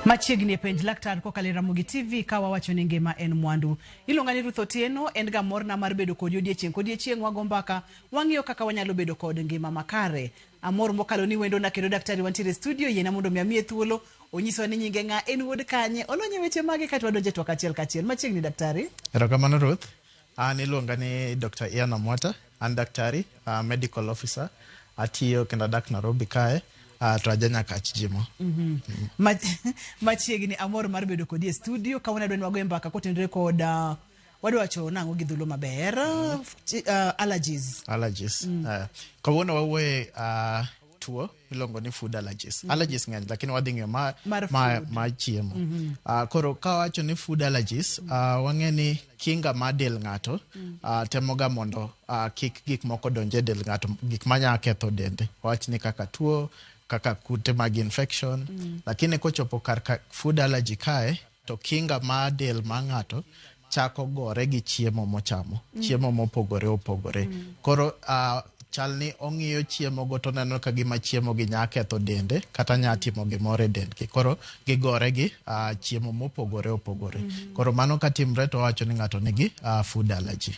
Machiegni penj laktar kokalo Ramogi TV kawa wacho ni ngima en mwandu. Iluonga ni Ruth Otieno, en ga morna mar bedo kod odiechieng' wago mbaka wang'iyo kaka wanyalo bedo kod ngima makare. Amor mokalo ni wendo na kendo daktari wantiere studio yena mondo miye thuolo onyiso ni nyinge nga en wuod kanye olonye weche mage katwa donje twak achiel kachiel. Machiegni daktari. Erokamano Ruth. Iluonga ni Dr. Ian Amwata, an daktari, medical officer, atiyo kendo adak Nairobi kae. To ajanya kach jimo. Machiegni amor mar bedo kodi e studio ka wana dwen wago mbaka kotendre kod wadwacho nango gi dhulo maber allergies. Kawuono wawuoye tuo ilongo ni food allergies. Allergies ng'eny lakini wadhi ng'eyo ma chiemo. Koro ka wacho ni food allergies wang'e ni kinga ma del ng'ato temoga mondo kik gik moko donje del ng'ato, gik manya ketho dende. Wach ni kaka tuo, kaka kute mag infection, lakini kochopo kar food allergy kae to kinga ma del ma ng'ato chako gore gi chiemo mochamo, chiemo mopogore opogore. Koro chalni ong'iyo chiemo go to neno ka gima chiemo gi nya ketho dende kata nya timo gimoro e dendgi. Koro gigore gi chiemo mopogore opogore. Koro mano katimre to wacho ni ng'ato nigi food allergy.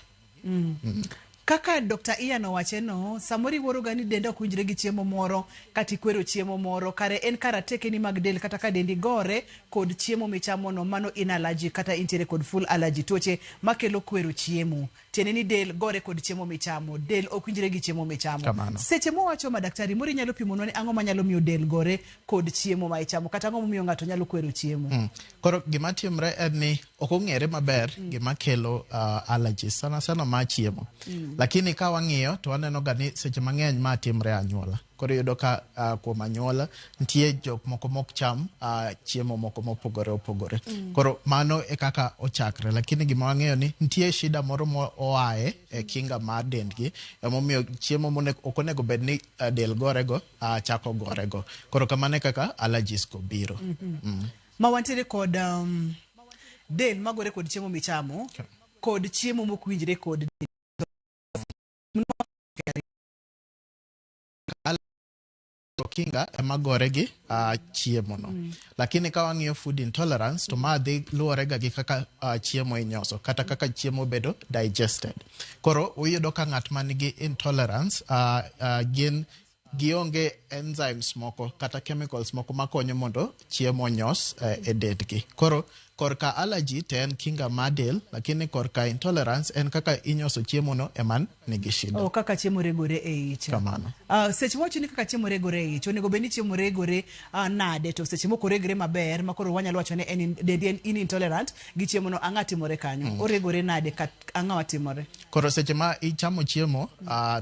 Kaka Dr. Ian owacheno, samori wuoro gani denda kunjre gi chiemo moro, kati kwero chiemo moro, kare en karateke ni mag del kata ka dendi gore kod chiemo michamo no mano in allergy kata intiere kod full allergy tuoche makelo kwero chiemo. Tiene ni del gore kod chiemo michamo, del okunjre gi chiemo michamo. Kamano. Seche mo wacho madaktari mori nyalo pimonwa ni ang'o manyalo miyo del gore kod chiemo ma ichamo kata ang'o miyo ng'ato nyalo kwero chiemo. Koro gima timre en ni ok ong'ere maber gima kelo allergies sana ma chiemo. Lakini ka wang'iyo to waneno ga ni seche mang'eny ma timre anyuola. Koro yudo ka kuom anyuola nitie jok moko mok cham chiemo moko mopogore opogore. Koro mano e kaka ochakre, lakini gima wang'eyo ni nitie shida moro oae e kinga mar dendgi emomiyo chiemo ok onego bed ni del gorego chako gorego. Koro kamano e kaka allergies go biro. Ma wantiere kod del magore kod chiemo michamo kod chiemo mokwinjre kod kinga ema gore gi chiemo no. Lakini ka wang'iyo food intolerance to ma dhi luwore ga gi kaka chiemo inyoso kata kaka chiemo bedo digested. Koro uyudo ka ng'at man gi intolerance gin gionge enzymes moko kata chemicals moko makonyo mondo chiemo nyos e dendgi. Koro korka allergy to en kinga ma del, lakini korka intolerance en kaka inyoso chiemo no eman nigi shida. Kaka chiemo regore e ich. Kamano. Seche mowacho ni kaka chiemo regore e ich, onego bed ni chiemo regore nade to seche moko regre maber makoro wanyalo wacho ni en intolerant gi chiemo no ang'a timore kanyo. Oregore nade ang'a watimore. Koro seche ma ichamo chiemo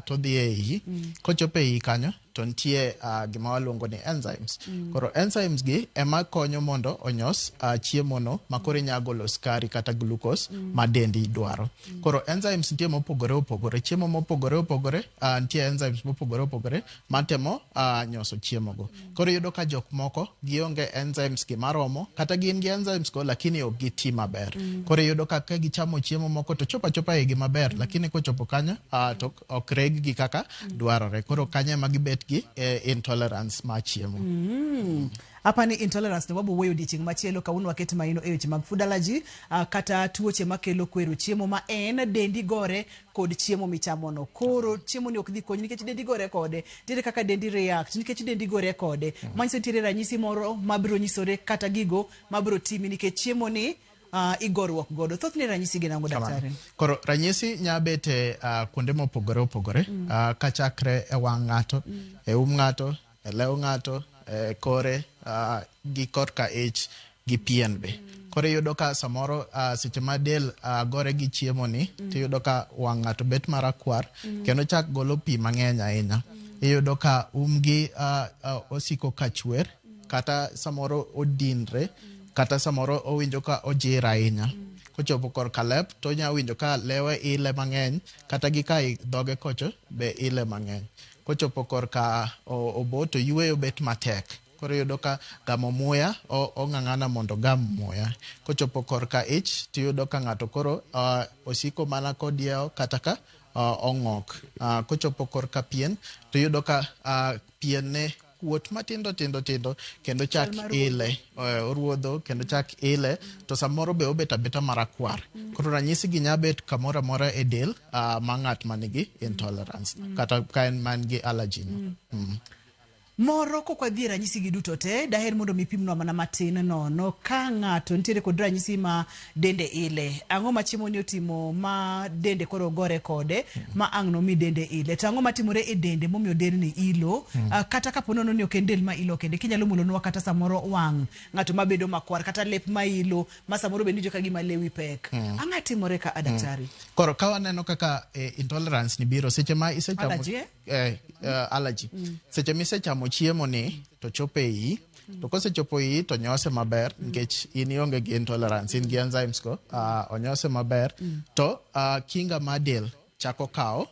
to dhi e iyi, kochopo e iyi kanyo to nitie gima waluongo ni enzymes. Koro enzymes gi ema konyo mondo onyos chiemo no makoro nyagolo skari kata glucose ma dendi dwaro. Koro enzymes nitie mopogore opogore, chiemo mopogore opogore, nitie enzymes mopogore opogore matemo nyoso chiemo go. Koro yudo ka jok moko gionge enzymes gi maromo kata gin gi enzymes go lakini ok giti maber. Koro yudo ka gichamo chiemo moko to chopa e gi maber lakini kochopo kanyo to ok reg gi kaka dwarore. Koro kanyo ema gibet gi intolerance ma chiemo. Hapa ni intolerance ne wabu weyo diching machielo kauno waketi maino e weche mag food allergy kata tuoche makelo kwero chiemo ma en dendi gore kod chiemo michamo no. Koro chiemo ni ok dhi konyi nikech dendi gore kode. Tiere kaka dendi react nikech dendi gore kode. Manyiso tiere ranyisi moro mabiro nyisore kata gigo mabiro timi nikech chiemo ni igorruok godo. Thothne ranyisi gin ang'o daktari? Koro ranyisi nyabete kuonde mopogore opogore kachakre e wang' ng'ato, e ng'ato, e lew ng'ato, kore gi korka ich gi pien be. Koro yudo ka samoro seche ma del gore gi chiemo ni tiyudo ka wang' ng'ato bet marakwar kendo chak golo pi mang'eny ahinya. Iyudo ka umgi osiko ka chwer kata samoro odinre kata samoro owinjo ka ojira ahinya. Kochopo korka lep to nya winjo ka lewe ile mang'eny kata gi ka dhoge kocho be ile mang'eny. Kochopo korka obo to yweyo bet matek. Koro yudo ka gamo muya ong'ang'ana mondo gam muya. Kochopo korka ich tiyudo ka ng'ato koro osiko mana kodiewo kata ka ong'ok. Kochopo korka pien to yudo ka pien ne kuot matindo tindo kendo chak ile oruodho kendo chak ile to samoro be obet abeta marakwar koro ranyisi gi nyabet kamoro amora e del ma ng'at manigi intolerance kata ka en man gi allergy Moro kokwadhi ranyisi gi duto te daher mondo mipimnwa mana matin nono ka ng'ato nitiere kod ranyisi ma dende ile ang'o ma chiemo ni otimo ma dende koro gore kode ma ang' no mi dende ile to ang'o matimore e dende momiyo dendni ilo kata kapo nono ni ok en del ma ilo kende kinyalo mulonwa kata samoro wang' ng'ato mabedo makwar kata lep ma ilo ma samoro be nijo ka gima lewi pek ang'a timore ka daktari koro ka waneno kaka intolerance ni biro seche ma isechamo allergy seche ma isechamo chiemo ni to chopo ei to kosechopo ei to nyose maber nikech in ionge gi intolerance in gi enzymes go onyose maber to kinga ma del chako kawo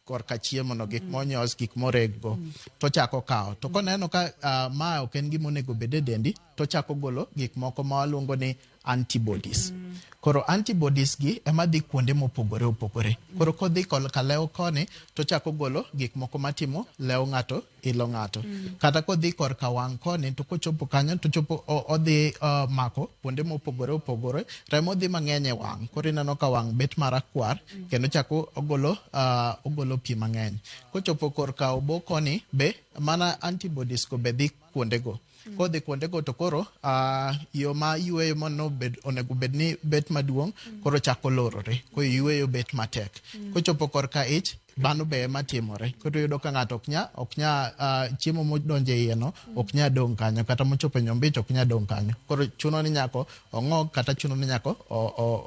korka chiemo no gik monyos gik moreg go to chako kawo to koneno ka ma ok en gima onego bed e dendi to chako golo gik moko ma waluongo ni antibodies koro antibodies gi ema dhi kuonde mopogore opogore koro kodhi ka lew koni to chako golo gik moko matimo lew ng'ato ilo ng'ato kata kodhi korka wang' koni to kochopo kanyo to chopo odhi mako kuonde mopogore opogore remo dhi mang'eny e wang' koro ineno ka wang' bet marakwar kendo chako ogolo pi mang'eny kochopo korka obo koni be mana antibodies go be dhi kuonde go kodhi kuonde go to koro yo ma yueyo mono onego bed ni bet maduong' koro chako lorore ko yueyo bet matek kochopo korka ich bano be ema timore koro yudo ka ng'ato ok nya chiemo modonje iye no ok nya dong kanyo kata mochopo nyombich ok nya dong kanyo koro chuno ni nyako ong'og kata chuno ni nyako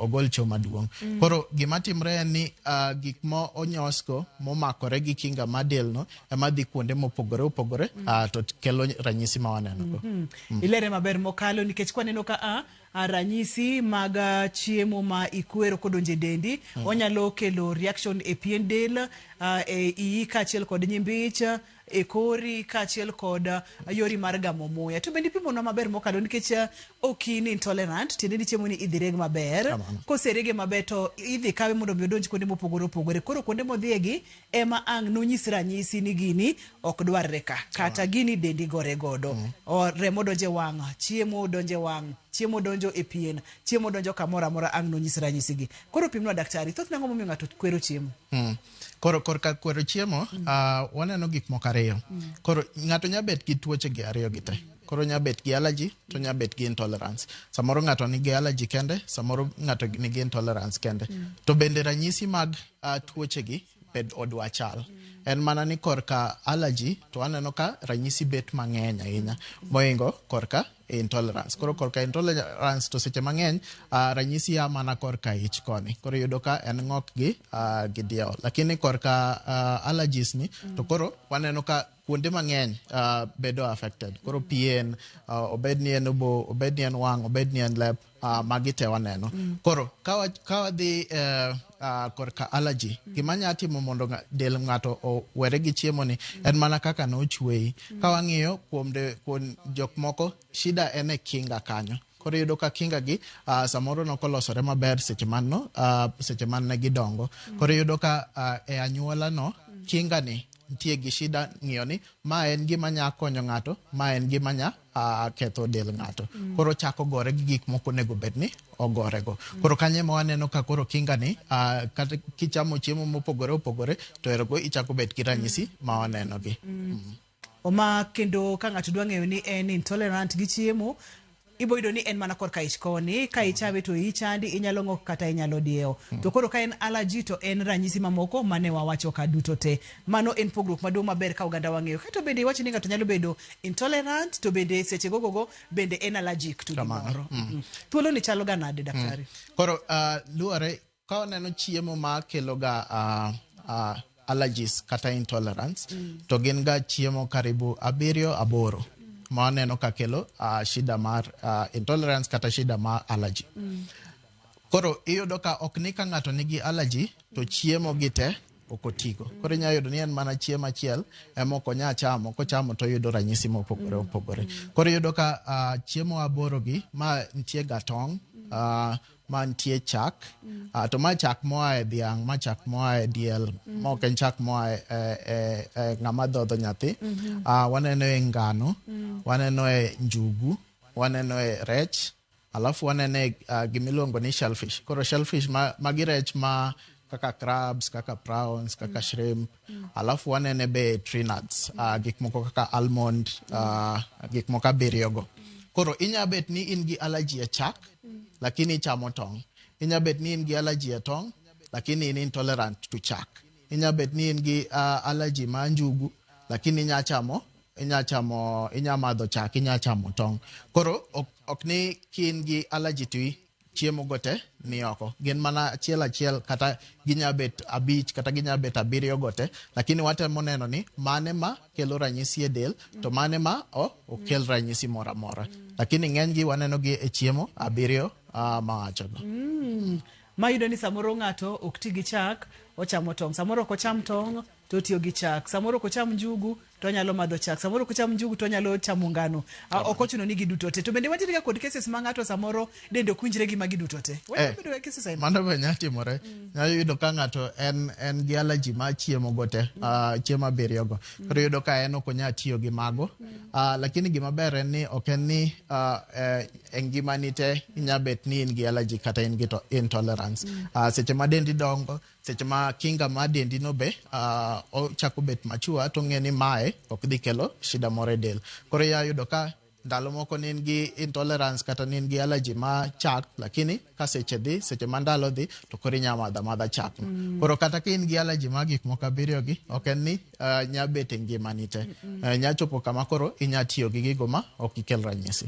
ogol cho maduong' koro gima timre en ni gik mo onyosgo momakore gi kinga ma del no ema dhi kuonde mopogore opogore to kelo ranyisi ma waneno go ilere maber mokalo nikech kwaneno ka ranyisi mag chiemo ma ikwero kodonje dendi onyalo kelo reaction e pien del e iyi kaachiel kod nyimbich e kori kaachiel kod yori mar gamo muya to bende pimonwa maber mokalo nikech ok in intolerant tiende ni chiemo ni idhi reg maber koserege maber to idhi kawe mondo mi odonj kuonde mopogore opogore koro kuonde modhiegi ema ang' nonyis ranyisi ni gini ok dwarre ka kata gini dendi gore godo remo donje wang' chiemo donje wang' chiemo donjo e pien chiemo donjo kamoro amora ang' nonyis ranyisi gi koro pimnwa daktari thoth nang'o momiyo ng'ato kwero chiemo koro korka kwero chiemo waneno gik moko ariyo koro ng'ato nyabet gi tuoche gi ariyo gi te koro nyabet gi allergy to nyabet gi intolerance samoro ng'ato nigi allergy kende samoro ng'ato nigi intolerance kende to bende ranyisi mag tuoche gi bed odwa chal en mana ni korka allergy to aneno ka ranyisi bet mang'eny ahinya moingo korka intolerance koro korka intolerance to seche mang'eny ranyisi ya mana korka ich koni koro yudo ka en ng'ok gi dieo lakini korka allergies ni to koro waneno ka kuonde mang'eny bedo affected koro pien obed ni en obo obed ni en wang' obed ni en lep magi te waneno koro ka wadhi korka allergy gima nya timo mondo del ng'ato owere gi chiemo ni en mana kaka nochweyi ka wang'iyo kuom jok moko shida en e kinga kanyo koro yudo ka kinga gi samoro nokolosore maber seche man ne gidongo koro yudo ka e anyuola no kinga ni nitie gi shida ng'iyo ni ma en gima nya konyo ng'ato ma en gima nya ketho del ng'ato koro chako gore gi gik moko nego bed ni ogore go koro kanye ma waneno ka koro kinga ni kata kichamo chiemo mopogore opogore to ergo ichako bet gi ranyisi ma waneno gi oma kendo ka ng'ato dwa ng'eyo ni en intolerant gi chiemo iboyudo ni en mana korka ich koni ka ichawe to ichandi inyalo ng'ok kata inyalo diewo to koro ka en allergy to en ranyisi mamoko mane wawacho ka duto te mano en pogruok maduong' maber ka oganda wang'eyo kato bende iwacho ni ng'ato nyalo bedo intolerant to bende seche gogogo bende en allergic to gimoro thuolo ni chalo ga nade daktari koro luore ka waneno chiemo ma kelo ga allergies kata intolerance to gin ga chiemo karibu 7-8 ma waneno ka kelo shida mar intolerance kata shida mar allergy koro iyudo ka ok ni ka ng'ato nigi allergy to chiemo gi te okotigo koro inya yudo ni en mana chiemo achiel ema ok onya chamo kochamo to yudo ranyisi mopogore opogore koro iyudo ka chiemo 8 gi ma nitie ga tong' mantie chak to ma chak moa e dhiang', ma chak moa e diel, mok en chak moa e ng'ama dhodho nyathi. Waneno e ngano, waneno e njugu, waneno e rech, alafu waneno e gimiluongo ni shellfish. Koro shellfish magi rech ma kaka crabs, kaka prawns, kaka shrimp. Alafu wanene be tree nuts, gik moko kaka almond, gik moko abiriyogo. Koro inya bet ni in gi allergy e chak, lakini chamo tong'. Inya bet ni in gi allergy e tong', lakini in intolerant to chak. Inya bet ni in gi allergy ma njugu, lakini inya madho chak, inya chamo tong'. Koro ok ni kin gi allergy to chiemo gote ni oko. Gin mana achiel kata ginya bet 5 kata ginya bet 7 gote, lakini watemo neno ni mane ma kelo ranyisi e del to mane ma okel ranyisi mora mora. Lakini ng'enygi waneno gi e chiemo 7 ma wachogo. Mayudo ni samoro ng'ato ok ti gi chak, ochamo tong'. Samoro ok ocham tong' to tiyo gi chak. Samoro ok ocham njugu to nyalo madho chak. Samoro ok ocham njugu to nyalo chamo ngano. Ok ochuno ni giduto te. To bende watiere ga kod cases ma ng'ato samoro dende ok winjre gi magi duto te. Bedo cases ai. Mano be nya timore. Nyalo yudo ka ng'ato en gi allergy ma chiemo gote, chiemo 7 go. Koro yudo ka en ok onya tiyo gi mago. Lakini gima ber en ni ok en ni ngimani te inya bet ni in gi allergy kata in gi intolerance. Seche ma dendi dongo, seche ma kinga ma dendi no be ochako bet machua, to ng'e ni mae ok dhi kelo shida moro e del. Koro ya yudo ka ndalo moko nin gi intolerance kata nin gi allergy ma chak, lakini ka seche ma ndalo dhi to koro inya madha chak. Koro kata ka in gi allergy ma gik moko 7 gi, ok en ni nya bet e ngimani te. Nya chopo kama koro inya tiyo gi gigo ma ok ikel ranyisi.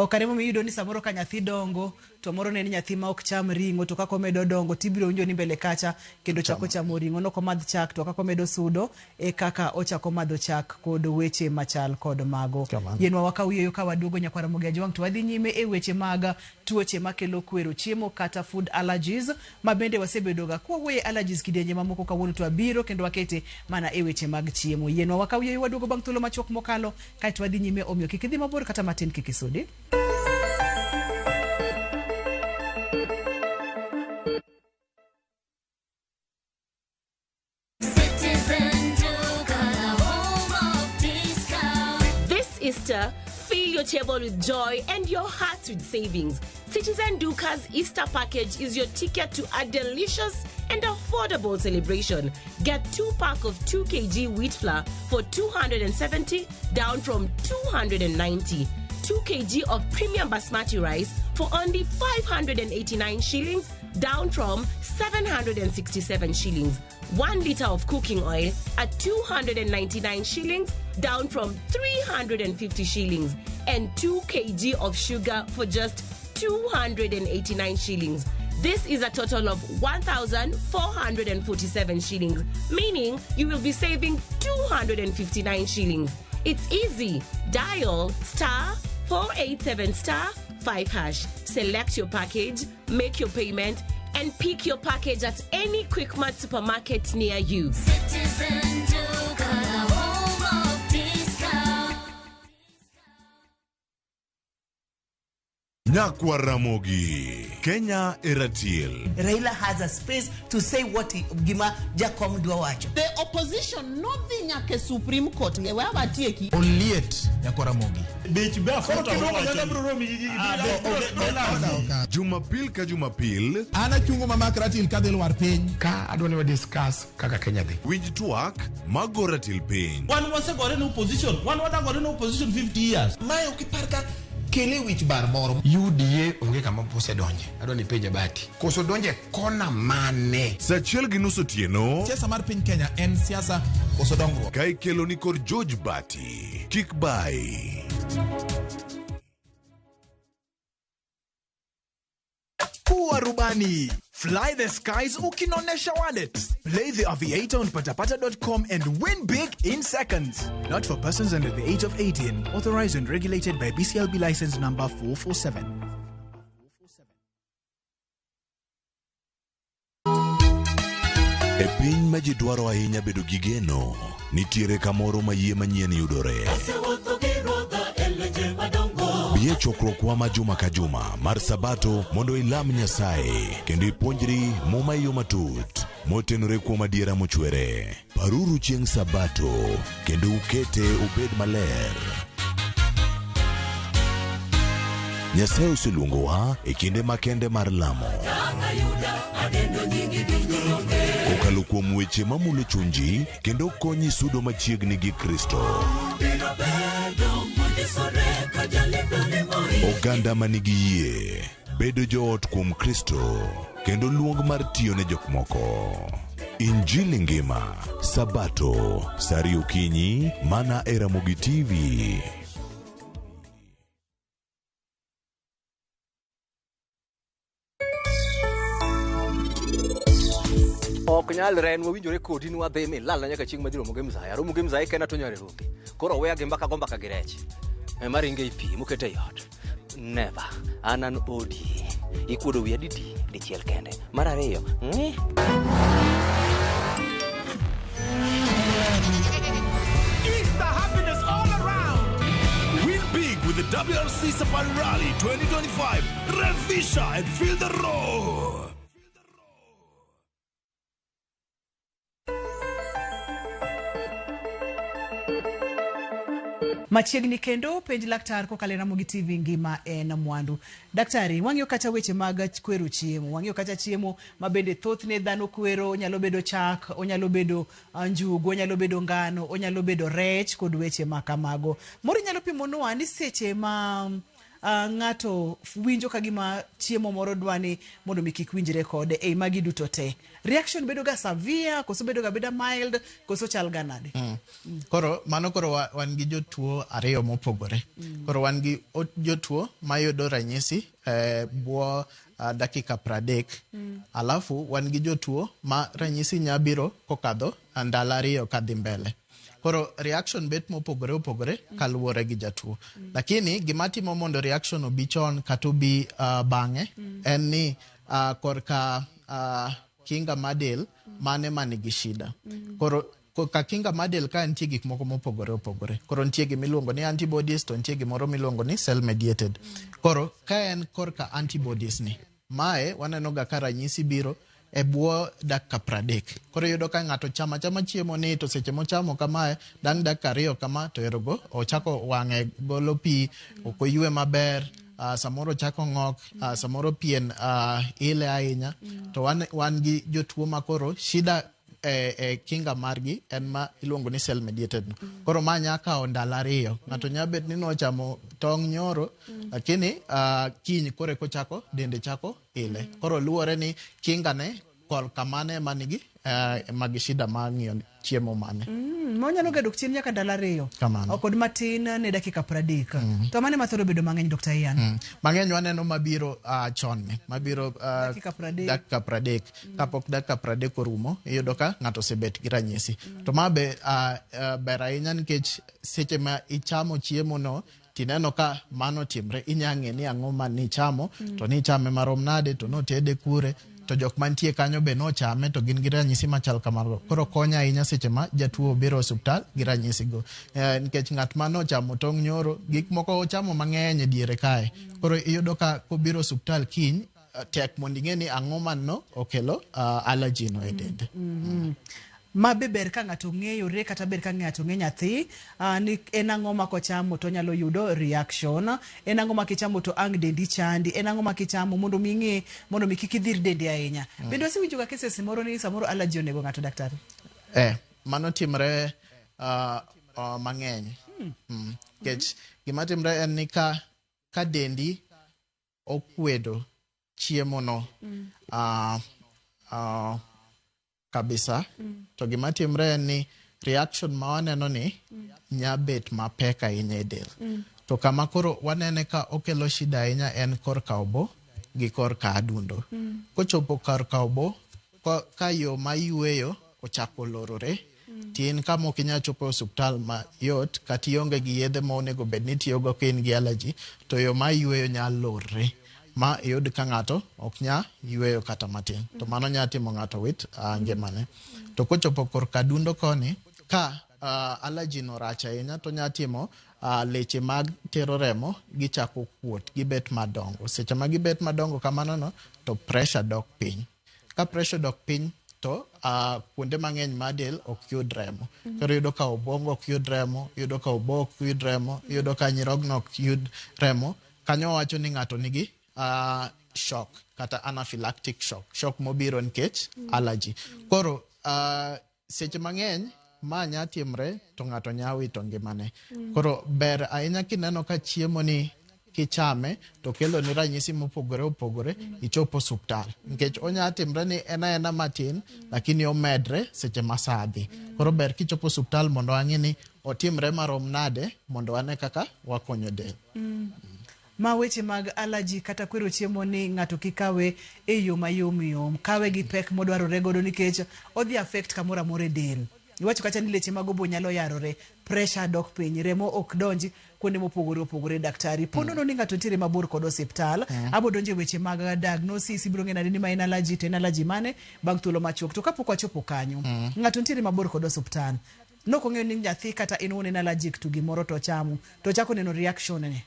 Kare miyudo ni samoro ka nyathi dongo to moro ne ni nyathi ma ok cham ring'o, to kako medo dongo tibiro winjo ni mbele kacha kendo chako chamo ring'o, no komadh chak, to kako medo sudo e kaka ochako madho chak kod weche machal kod mago. Yenwa wakawiyo ka waduogo nyakwara Mogi wang to wadhi nyime e weche mag tuoche makelo kwero chiemo kata food allergies, ma bende wasebedo ga kwa we allergies kidienje mamoko kawuono to abiro kendo wakete mana e weche mag chiemo. Yenwa wakawiyo waduogo bang' thuolo machuok mokalo kae to wadhi nyime, omiyo kik idhi mabor kata matin kik isudi. Easter, fill your table with joy and your heart with savings. Citizen Duka's Easter package is your ticket to a delicious and affordable celebration. Get 2 packs of 2 kg wheat flour for 270, down from 290. 2 kg of premium basmati rice for only 589 shillings, down from 767 shillings. 1 liter of cooking oil at 299 shillings, down from 350 shillings. And 2 kg of sugar for just 289 shillings. This is a total of 1,447 shillings, meaning you will be saving 259 shillings. It's easy. Dial *487*5#. Select your package, make your payment, and pick your package at any Quickmart supermarket near you. Citizen Duka, home of discount. Nyakwara Mogi, Kenya Eratiel. Raila has a space to say what Gima Jakom Dwawacho. The opposition, nothing like a Supreme Court. Oliet Nyakwara Mogi. Jumapil ka Jumapil. Ana chungo mama Ratil kadel war piny. Ka adwani wa discuss kaka Kenya dhi. Winj tuak magoratil piny. One was a gotten opposition. One was a gotten opposition 50 years. Mayo kiparka kele wich bar moro. UDA onge kama pose donje. Adwani penje bati. Koso donje kona mane. Sachiel gi nus otieno. Siasa mar piny Kenya en siasa koso dongruok. Ka ikelo ni kod George Bati. Kik bai. Kuwa rubani. Fly the skies ukinonesha wallet. Play the aviator on patapata.com and win big in seconds. Not for persons under the age of 18. Authorized and regulated by BCLB license number 447. E piny ma ji dwaro ahinya bedo gi geno, nitiere kamoro ma yie manyien yudore. Bie chokruokwa ma juma ka juma mar Sabato mondo ilam Nyasaye kendo ipuonjri muma yo matut motenore kuom adiera mochwere. Paruru chieng' Sabato kendo ukete obed maler. Nyasaye oseluongowa e kinde makende mar lamo. Kokalo kuom weche mamulo chunji kendo konyi sudo machiegni gi Kristo. Oganda manigi yie bedo joot kuom Kristo kendo luong mar tiyo ne jok moko. Injili ngima Sabato sari okinyi mana e Ramogi TV. Ok nyal ren wawinjore kodi nwa dhi mi lal nyaka chieng' madiro Ramogi Mzaya. Ramogi Mzaya kena to nyare rupi. Koro weya gi mbaka gombaka gi rech. Maringe ipi mukete yot. Never. Anan odi. Ikuodo wiya didi dichiel kende. Mar ariyo. Easter happiness all around. Win big with the WRC Safari Rally 2025. Revisha and feel the roar. Machiegni kendo penj laktar kokalo Ramogi TV ngima en mwandu. Daktari, wang'yo kata weche mag kwero chiemo, wang'yo kata chiemo mabende thothne dhano kwero, onyalo bedo chak, onyalo bedo njugu, onyalo bedo ngano, onyalo bedo rech kod weche makamago. Moro nyalo pimonwa ni seche ma ng'ato winjo kagima chiemo moro dwani mondo mikik winjre kode ei magi duto te. Reaction bedo ga severe, koso bedo ga beda mild, koso chal ga nade? Koro mano koro wan gi jotuo ariyo mopogore. Koro wan gi jotuo mayudo ranyisi buo dakika 30. Alafu wan gi jotuo ma ranyisi nyabiro kokadho ndalo ariyo kadhi mbele. Koro reaction bet mopogore opogore kaluwore gi jatuo. Lakini gimatimo mondo reaction obi chon kata obi bang'e en ni korka kinga madel mane manigi shida. Koro ka kinga madel ka nitie gik moko mopogore opogore. Koro nitie gimiluongo ni antibodies, to nitie gimoro miluongo ni cell mediated. Koro ka en korka antibodies ni, mae waneno ga ka ranyisi biro e buo dakika 30. Koro yudo ka ng'ato chama chiemo ni to seche mochamo kamae dang' dakika 2 kama to erogo ochako wang'e golo pi, ok oywe maber, samoro chako ng'ok, samoro pien ile ahinya. To wan gi jotuo makoro shida kinga margi en ma iluongo ni cell mediated. Koro ma nyaka ndalo 2. Ng'ato nyabet ni nochamo tong' nyoro, lakini kiny kore kochako dende chako ile. Koro luwore ni kinga ne kol kamane manigi magi shida mang'iyo chiemo mane. Monyalo ga dok chien nyaka ndalo 2. Kamano. Kod matin ne dakika 30. To mane mathoro bedo mang'eny Dr. Ian? Mang'eny waneno mabiro chon ne. Mabiro dakika 30. Kapok dakika 30 orumo, iyudo ka ng'ato osebet gi ranyisi. To ma be ber ahinya nikech seche ma ichamo chiemo no, tineno ka mano timre, inyang'e ni ang'o ma nichamo, to nichame marom nade, to notede kure, to jok mantie kanyo be nochame to gin gi ranyisi machal kamano. Koro konya ahinya seche ma jatuo biro osuptal gi ranyisi go. Nikech ng'at ma nochamo tong' nyoro, gik moko ochamo mang'eny e diere kae. Koro iyudo ka kobiro osuptal kiny, tek mondo ing'e ni ang'o man no okelo allergy no e dende. Ma be ber ka ng'ato ng'eyore kata ber ka ng'ato ng'e nyathi ni en ang'o ma kochamo to nyalo yudo reaction, en ang'o ma kichamo to ang' dendi chandi, en ang'o ma kichamo mondo mi ng'e, mondo mi kik idhir dendi ahinya. Bende wasiwinjo ga cases moro ni samoro allergy onego ng'ato daktari? Mano timre mang'eny. Kech gima timre en ni ka dendi okwedo chiemo no kabisa, to gima timre en ni reaction ma waneno ni nyabet mapek ahinya e del. To kama koro wanene ka okelo shida ahinya en korka obo gi korka adundo. Kochopo korka obo, ka yo ma yweyo ochako lorore, tin kama ok inyal chopo osuptal ma yot, kata ionge gi yedhe ma onego bed ni tiyogo ka in gi allergy, to yo ma yweyo nyalo lorore ma yud ka ng'ato ok nya yweyo kata matin. To mano nya timo ng'ato wit ngimane. To kochopo korka adundo koni, ka allergy no rach ahinya, to nya timo leche mag tero remo gichako kuot gibet madongo. Seche ma gibet madongo kamano no to pressure dok piny. Ka pressure dok piny to kuonde mang'eny mar del ok yud remo. Koro yudo ka obwongo ok yud remo, yudo ka obo ok yud remo, yudo ka nyirogno ok yud remo. Kanyo wacho ni ng'ato nigi shock kata anaphylactic shock mobiro nikech allergy. Koro seche mang'eny ma nya timre to ng'ato nya wito ngimane. Koro ber ahinya kineno ka chiemo ni kichame to kelo ni ranyisi mopogore opogore ichopo osuptal nikech onya timre ni ena matin lakini omedre seche masadhi. Koro ber kichopo osuptal mondo ang'e ni otimre marom nade mondo ane kaka wakonyo del. Ma weche mag allergy kata kwero chiemo ni ng'ato kikawe e yo mayom, kawe gi pek modwarore godo nikech odhi affect kamoro amora e del. Iwacho kacha ni leche mag obo nyalo yarore, pressure dok piny, remo ok donji kuonde mopogore opogore. Daktari ponono ni ng'ato ntiere mabor kod osiptal, abo donje weche mag diagnosis, ibiro ng'e ni ma en allergy to en allergy mane bang' thuolo machuok. To kapok wachopo kanyo, ng'ato ntiere mabor kod osiptal, nok ong'eyo ni nyathi kata in wuon en allergic to gimoro to chamo to chako neno reaction ne.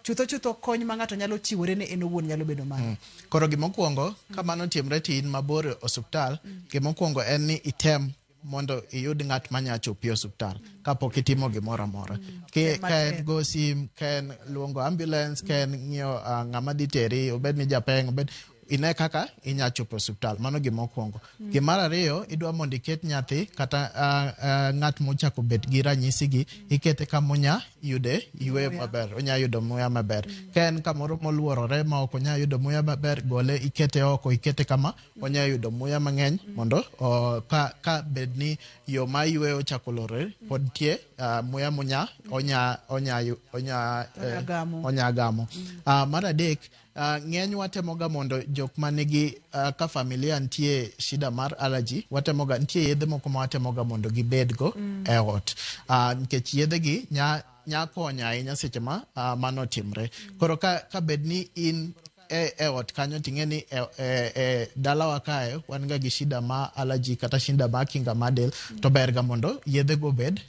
Chutho kony ma ng'ato nyalo chiwore ne en owuon nyalo bedo mano. Koro gimokwongo kamano timre ti in mabor osiptal, gimokwongo en ni item mondo iyud ng'at manya chopi osuptal kapok itimo gimoro amora. Ka en go sim, ka en luongo ambulance, ka en ng'iyo ng'ama dhi teri, obed ni japeng, obed ine kaka inya chopo osuptal. Mano gimokwongo. Gimar ariyo, idwa mondo iket nyathi kata ng'at mochako bet gi ranyisi gi ikete kamonya yude ywe maber, onya yudo muya maber. Ka en kamoro moluorore ma ok onya yudo muya maber, gole ikete oko, ikete kama onya yudo muya mang'eny mondo ka bed ni yo ma ywe ochako lorore pod tie muya munya onya gamo. Mar adek, ng'eny watemoga mondo jok manigi ka familia ntie shida mar allergy, watemoga ntie yedhe moko ma watemoga mondo gibedgo e ot. Nikech yedhe gi nya konya ahinya seche ma mano timre. Koro ka bed ni in e ot kanyo ting'e ni dalawa kae wan ga gi shida ma allergy kata shida ma kinga madel, to ber ga mondo yedhe go bed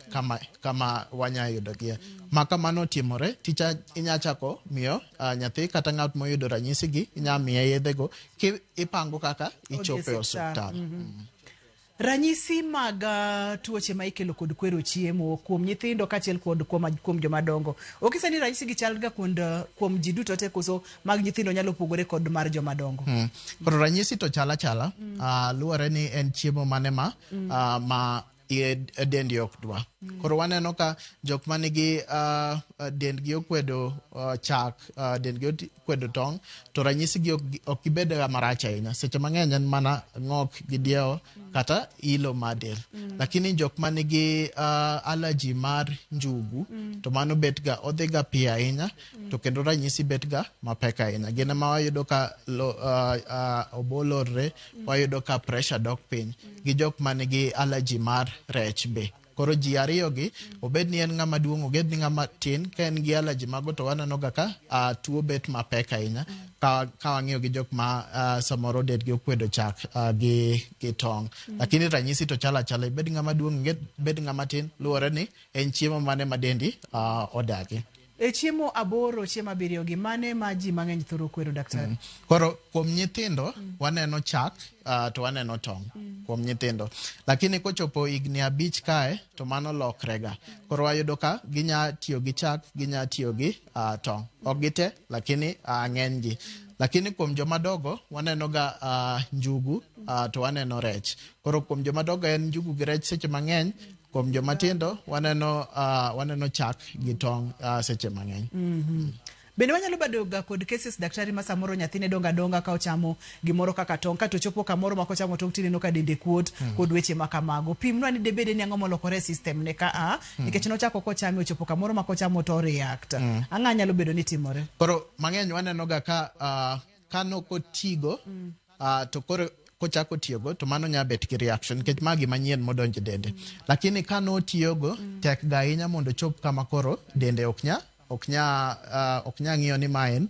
kama wanya yudo gie. Ma kamano timore, ticha inya chako miyo nyathi kata ng'at moyudo ranyisi gi inya miye yedhe go ipango kaka ichope osuptal. Ranyisi mag tuoche ma ikelo kod kwero chiemo kuom nyithindo kachiel kod kuom jomadongo. Okisa ni ranyisi gi chalga kuom ji duto te koso mag nyithindo nyalo pogore kod mar jomadongo. Koro ranyisi to chala luwore ni en chiemo mane ma dendi ok dwa. Koro waneno ka jok manigi dendgi okwedo chak, dendgi okwedo tong', to ranyisi gi ok gibed marach ahinya. Seche mang'eny en mana ng'ok gi diewo kata ilo mar del. Lakini jok manigi allergy mar njugu, to mano bet ga odhi ga piyo ahinya, to kendo ranyisi bet ga mapek ahinya. Gine ma wayudo ka obo lorre, wayudo ka pressure dok piny, gi jok manigi allergy mar rech be. Koro ji ariyo gi, obed ni en ng'ama duong', obed ni ng'ama tin, ka en gi allergy mago to waneno ga ka tuo bet mapek ahinya ka wang'iyo gi jok ma samoro dendgi okwedo chak gi tong'. Lakini ranyisi to chala, bed ng'ama duong', bed ng'ama tin, luwore ni en chiemo mane ma dendi odagi. E chiemo aboro, chiemo abiriyo gi mane ma ji mang'eny thoro kwero, daktari? Koro kuom nyithindo waneno chak to waneno tong' kuom nyithindo. Lakini kochopo higni 5 kae to mano lokrega. Koro wayudo ka ginya tiyo gi chak, ginya tiyo gi tong'. Ok gite, lakini ng'eny gi. Lakini kuom jomadogo waneno ga njugu to waneno rech. Koro kuom jomadogo en njugu gi rech seche mang'eny. Kuom jomatindo waneno chak gi tong' seche mang'eny. Bende wanyalo bedo ga kod cases, daktari, ma samoro nyathine donga ka ochamo gimoro kaka tong', ka to chopo kamoro ma kochamo tong' tineno ka dende kuot kod weche makamago. Pimnwa ni debede ni ang'o molokore system ne ka nikech nochako kochame ochopo kamoro ma kochamo to react. Ang'a nyalo bedo ni timore. Koro mang'eny waneno ga ka nokotigo to koro kochako tiyogo to mano nya bet gi reaction nikech magi manyien modonjo dende. Lakini ka notiyogo tek ga ahinya mondo chop kama koro dende ok nya ng'iyo ni ma en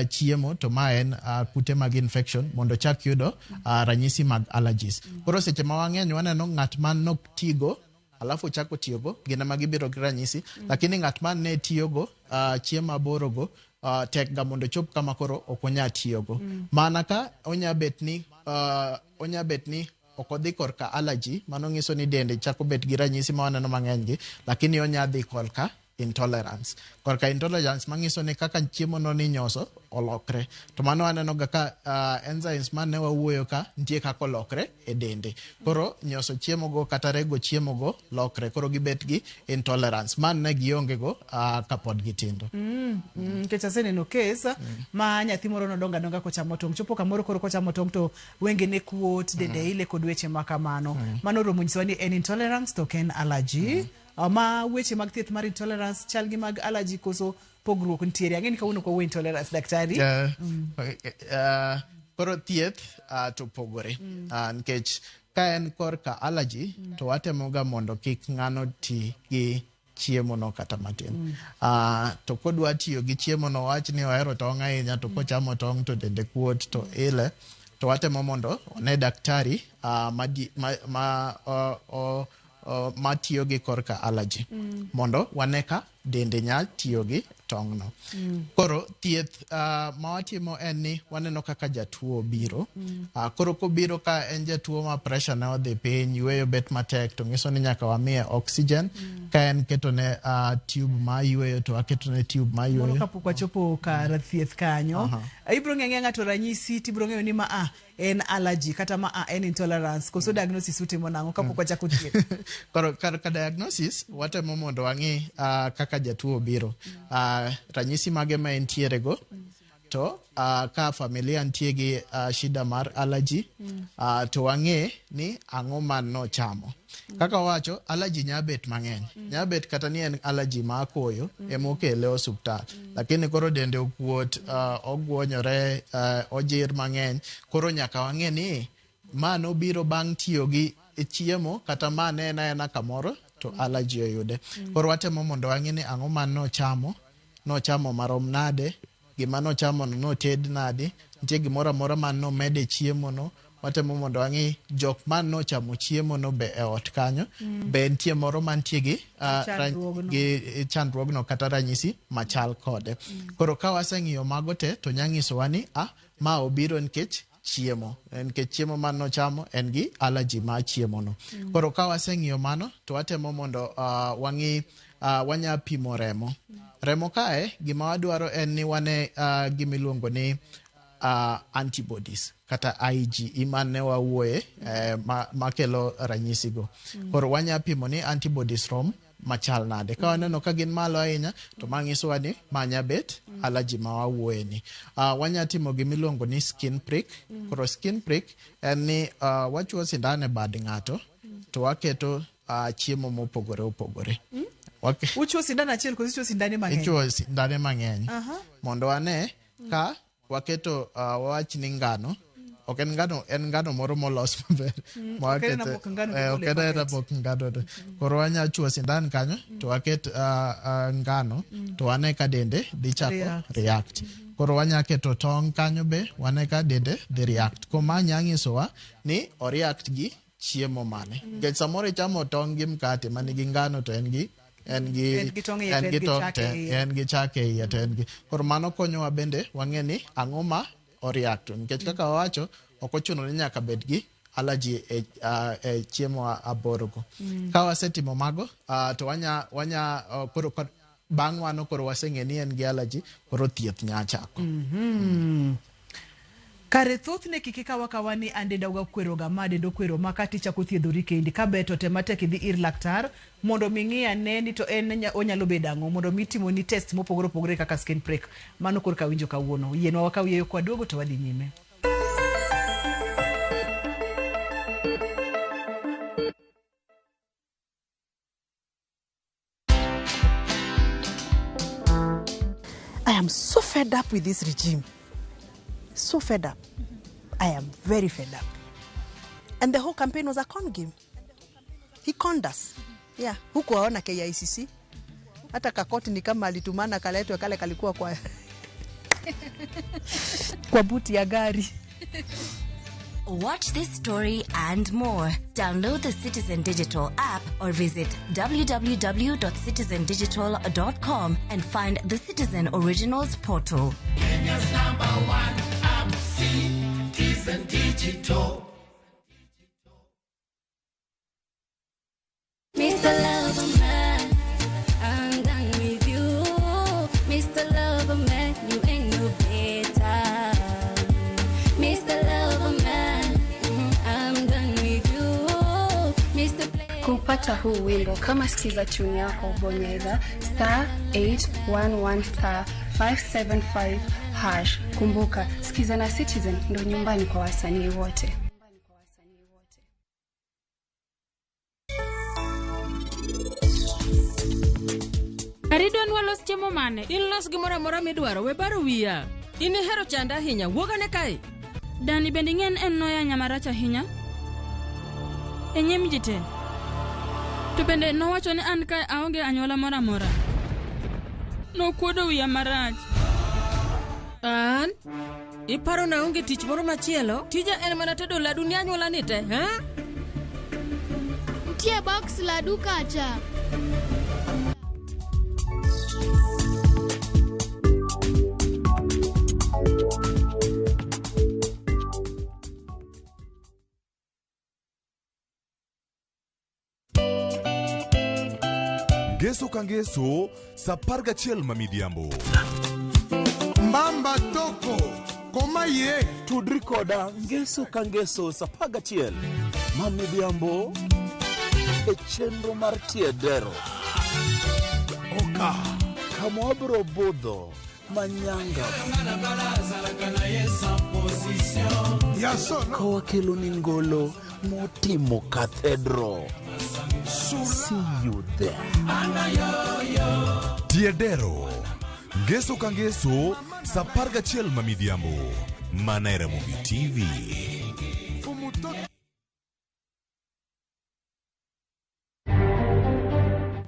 chiemo to ma en kute mag infection mondo chak yudo ranyisi mag allergies. Koro seche ma wang'eny waneno ng'at man nok tigo alafu chako tiyogo gina magibiro gi ranyisi lakini ng'at man ne tiyogo chiemo maborogo tek ga mondo chop kama koro okonya tiyogo mana ka onya bet ni okodhi korka allergy mano ngiso ni dende chako bet gi ranyisi ma waneno mang'eny gi lakini onya dhi korka intolerance mangiso ni kaka chiemo no ni nyoso olokre to mano aneno ga ka enzymes man ne wawuoyo ka nitie kaka olokre e dende koro nyoso chiemo go kata rego chiemo go lokre koro gibet gi intolerance man ne gionge go kapod gitindo kecha seneno kesa ma nyathi moro nodonga kochamo tong' chopo kamoro koro kochamo tong' to wenge ne kuot dende ile kod weche makamano mano romo nyiso ni en intolerance to ken allergy ma weche mag thieth mar intolerance chal gi mag allergy koso pogruok ntiere ang'eni kawuono kwa intolerance daktari koro thieth to pogore nikech ka en korka allergy to watemoga mondo kik ng'ano ti gi chiemo no kata matin to kodwa tiyo gi chiemo no wach ni ohero tong' ahinya to kochamo tong' to dende kuot to ile to watemo mondo one daktari ma tiyo gi korka allergy mondo waneka dende nya tiyo gi tong' no koro thieth ma watimo en ni waneno kaka jatuo biro koro kobiro ka en jatuo ma pressure ne odhi piny yweyo bet matek to ngiso ni nyaka wamiye oxygen ka en keto ne tube ma yweyo to aketo ne tube ma yweyo kapok wachopo kar thieth kanyo ibro ng'e ng'ato ranyisi tibro ng'eyo ni ma en allergy kata ma en intolerance koso diagnosis utimo nang'o kapok wachako thieth koro kar diagnosis watemo mondo wang'i kaka jatuo biro ranyisi mage ma entiere go to ka familia nitie gi shida mar allergy to wang'e ni ang'o man no chamo kaka wacho allergy nyabet mang'eny nyabet kata ni en allergy ma koyo emokele osuptal lakini koro dende okuot ogwonyore ojir mang'eny koro nyaka wang'e ni mano biro bang' tiyo gi chiemo kata mane ena kamoro to allergy oyude koro watemo mondo wang'e ni ang'o man nochamo marom nade gima nochamo noted nade nitie gimoro amora man nomede chiemo no watemo mondo wang'i jok man nochamo chiemo no be e ot kanyo be nitie moro mantie gi chandruogno kata ranyisi machal kode koro ka waseng'iyo mago te to nyang'isowa ni ma obiro nikech chiemo man nochamo en gi allergy ma chiemo no koro ka waseng'iyo mano to watemo mondo wang'i wanya pimo remo kae gima wadwaro en ni wane gimiluongo ni antibodies kata IgE man ne wawuoye makelo ranyisi go koro wanya pimo ni antibodies rom machal nade ka waneno ka gin malo ahinya to mang'isowa ni manya bet allergy ma wawuoye ni wanya timo gimiluongo ni skin prick koro skin prick en ni wachuo sindan e bad ng'ato to waketo chiemo mopogore opogore uchuo sindan achiel koso ichuo sindane mang'eny ichuo sindane mang'eny mondo wane ka waketo wawach ni ngano ok en ngano moro molos maber ok en rapok ngano koro wanya chuo sindan kanyo to waket ngano to wane ka dende dhi chako react koro wanya keto tong' kanyo be wane ka dende dhi react koma nyang'isowa ni o react gi chiemo mane nikech samoro ichamo tong' gi mkate manigi ngano to en gi chak e iye to en gi koro mano konyowa bende wang'e ni ang'o ma o-react nikech kaka wawacho ok ochuno ni nyaka bed gi allergy e chiemo aborogo ka wasetimo mago to wanya koro bang' wano koro waseng'e ni en gi allergy koro thieth nya chako kare thothne kiki kawa ni andenda uga kwero ga madendo kwero makati chako thiedhori kendi ka beto te matek idhi ir laktar mondo ming'ia neni to en onyalo bedango mondo mitimo ni test mopogore opogore kaka skin prick mano kor ka winjo kawuono yienwa wakaw yeyo kwa duogo to wadhi nyime. I am so fed up with this regime. So fed up. I am very fed up. And the whole campaign was a con game. He conned us. Yeah. Huku waona KICC. Hata kakoti ni kama alitumana kaletwe kale kalikuwa kwa buti ya gari. watch this story and more. Download the Citizen Digital app or visit www.citizendigital.com and find the Citizen Originals portal. Kenya's #1 app, Citizen Digital. Mr. Loverman, I'm done with you. Mr. Loverman, you ain't no better. Mr. Loverman, I'm done with you. Mr. Kupata huu wimbo kama sikiza tune yako bonyeza *811 575 #. Kumbuka sikiza na Citizen ndo nyumbani kwa wasanii wote. Aridon walos chiemo mane? Ilos gimoro amora midwaro, we baro wiya. In ihero chanda ahinya, wuogane kae. Dani bende ng'en en noya nyamaracha ahinya? E nyim ji te. To bende nowacho ni an kae aonge anyuola moro amora. Nokuodo wiya marach. An? Iparo na onge tich moro machielo? Tija en mana tedo ladu ni anyuola ni te, ha? Ntie box ladu kacha. Ngeso kangeso, saparga chiel mamidhiambo. Mbamba toko, koma ye. Tudri koda ngeso kangeso sapaga chiel mamidhiambo e chenro mar tiedero. Oka. Kamwabro budho manyanga. Kowa kelo ni ngolo motimo cathedral. See you there. Tiedero. Ngeso kangeso, saparga chiel mamidhiambo. Manera Movie TV.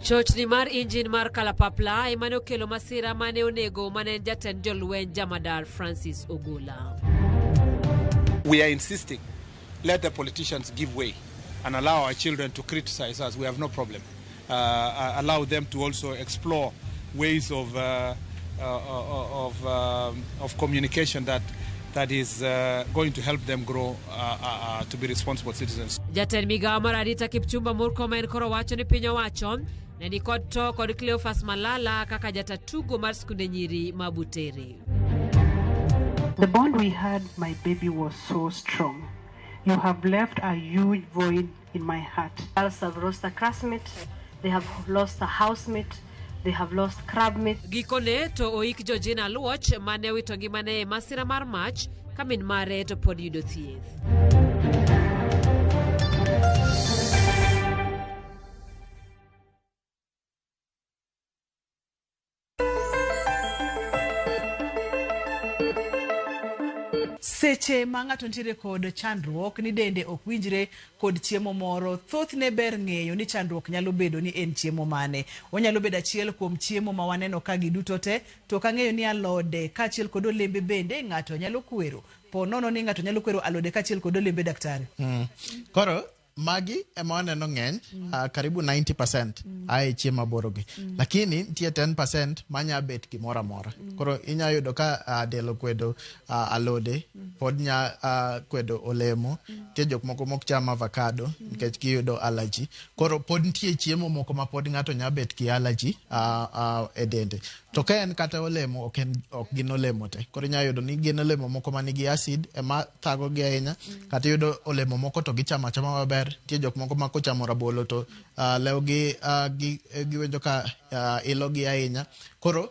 Chochni mar injin mar kalapapla emane okelo masira mane onego mane jatend jolweny Jamadar Francis Ogola. We are insisting, let the politicians give way and allow our children to criticize us. We have no problem. Allow them to also explore ways of communication that is going to help them grow to be responsible citizens. Jatend migawo mar arita Kipchumba Murkomen koro wacho ni piny owacho ne ni kod to kod Cleophas Malala kaka jatatugo mar skunde nyiri Mabutere. The bond we had, my baby, was so strong. You have left a huge void in my heart. Girls have lost a classmate, they have lost a housemate, they have lost crabmate. Gikone to oik Georgina Luoch mane wito ngimane e masira mar mach ka min mare to pod yudo thieth. Seche ma ng'ato ntiere kod chandruok ni dende ok winjre kod chiemo moro, thoth ne ber ng'eyo ni chandruok nyalo bedo ni en chiemo mane. Onyalo bedo achiel kuom chiemo ma waneno ka giduto te, to kang'eyo ni alode kaachiel kod olembe bende ng'ato nyalo kwero. Po nono ni ng'ato nyalo kwero alode kaachiel kod olembe, daktari. Koro magi ema waneno ng'eny, karibu 90% ae chiemo borogi. Lakini nitie 10% manya bet gimoro amora. Koro inya yudo ka del okwedo alode, pod nya kwedo olemo, nitie jok moko mok cham avocado nikech giyudo allergy. Koro pod nitie chiemo moko ma pod ng'ato nya bet ki allergy e dende. To ka en kata olemo ok gin olemo te. Koro inya yudo ni gin olemo moko manigi acid ema thago gi ahinya, kata yudo olemo moko to gichamo achama maber. Tie jok moko ma kochamo rabolo to lewgi giwenjo ka ilogi ahinya. Koro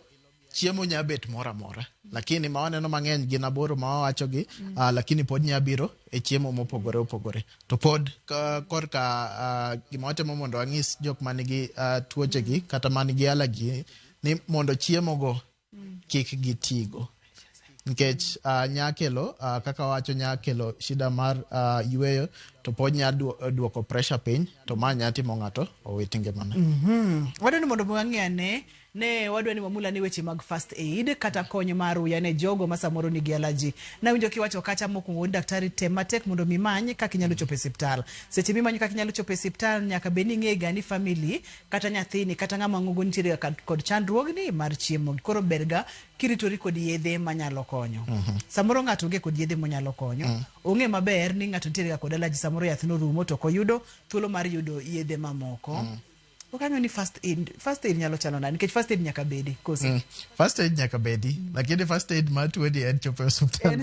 chiemo nya bet mora mora, lakini ma waneno mang'eny gin aboro ma wawachogi, lakini pod nya biro e chiemo mopogore opogore. To pod korka gima watemo mondo wang'is jok manigi tuochegi kata manigi allergy ni mondo chiemo go kik gitigo. Nikech nyakelo kaka wacho nyakelo shida mar yueyo, to pod nya duoko pressure piny, to ma nya timo ng'ato owit ngimane. Wadwani mondo wang'e ane ne wadwa ni Wamula ni weche mag first aid kata konyo maruya ne jogo ma samoro nigi allergy. Na winjo kiwacho kacha mokwongo daktari tem matek mondo mimany kaka inyalo chopo e osiptal. Seche mimanyo kaka inyalo chopo e osiptal nyaka bed ni ing'e gani family kata nyathini kata ng'ama ng'ogo nitiere kod chandruogni mar chiemo. Koro berga kiritori kod yedhe manyalo konyo. Samoro ng'ato onge kod yedhe monyalo konyo. Ong'e maber ni ng'ato nitiere kod allergy samoro yath no rumo to koyudo thuolo mar yudo yedhe mamoko. Okanyo ni first aid nyalo chalo nani nikech first aid nyaka bedi kosi. First aid nyaka bedi lakini first aid ma tuo di en chopo hospital.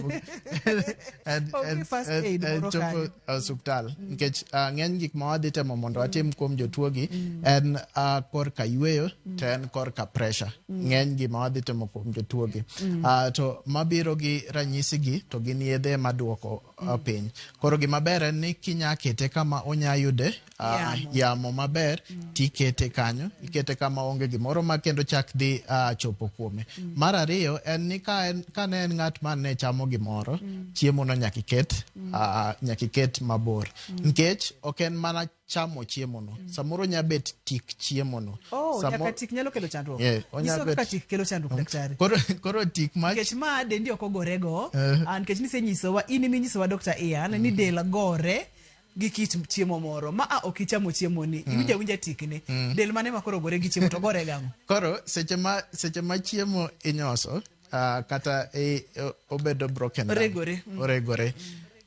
Okay, first aid moro chopo hospital nikech ng'eny gik ma wadhi temo mondo atim kuom jotuo gi en korka yweyo to en korka pressure. Ng'eny gima wadhi temo kuom jotuo gi. To mabiro gi ranyisi gi to gin yedhe maduoko piny. Koro gima ber en ni kinya kete kama onya yude yamo maber tikete kanyo, ikete kama onge gimoro ma kendo chak dhi chopo kuome. Mar ariyo en ni ka ne en ng'at man ne chamo gimoro, chiemo no nyaka iket mabor. Nikech ok en mana chamo chiemo no. Samoro nya bet tik chiemo no. Nyaka tik nyalo kelo chandruok. Onya bet tik kelo chandruok daktari. Koro tik ma nikech ma dendi ok ogorego. Nikech nisenyisowa in iminyisowa Dr. Ian ni del gore gi kit chiemo moro ma ok ichamo chiemo ni iwinja tikne del mane makoro gore gi chiemo to gore gamo. Koro seche ma chiemo inyoso kata obedo broken oregore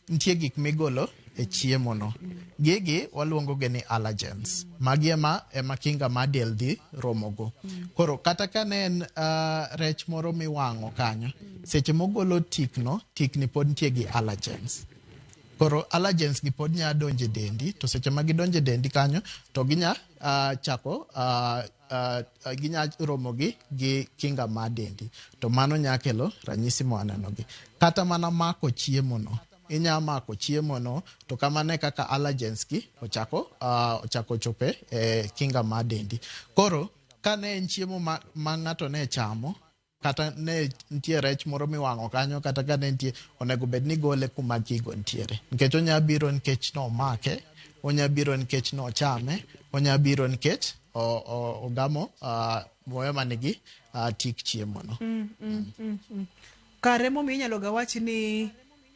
nitie gik migolo e chiemo no. Gigi waluongo ge ni allergens. Magi ema kinga ma del dhi romogo. Koro kata ka ne en rech moro miwang'o kanyo, seche mogolo tikni pod nitie gi allergens. Koro allergens gi pod nya donje dendi, to seche ma gidonje dendi kanyo to ginya chako ginya romogi gi kinga ma dendi, to mano nya kelo ranyisi mo anenogi. Kata mana mako chiemo no, inya mako chiemo no to kamane kaka allergens gi ochako chope kinga ma dendi. Koro ka ne en chiemo ma ng'ato ne chamo kata ne nitie rech moro miwang'o kanyo kata ka ne nitie, onego bed ni gole kuma gigo nitiere. Nikech onya biro nikech no make, onya biro nikech no chame, onya biro nikech ogamo moyo manigi tik chiemo no. Kare momi inyalo ga wach ni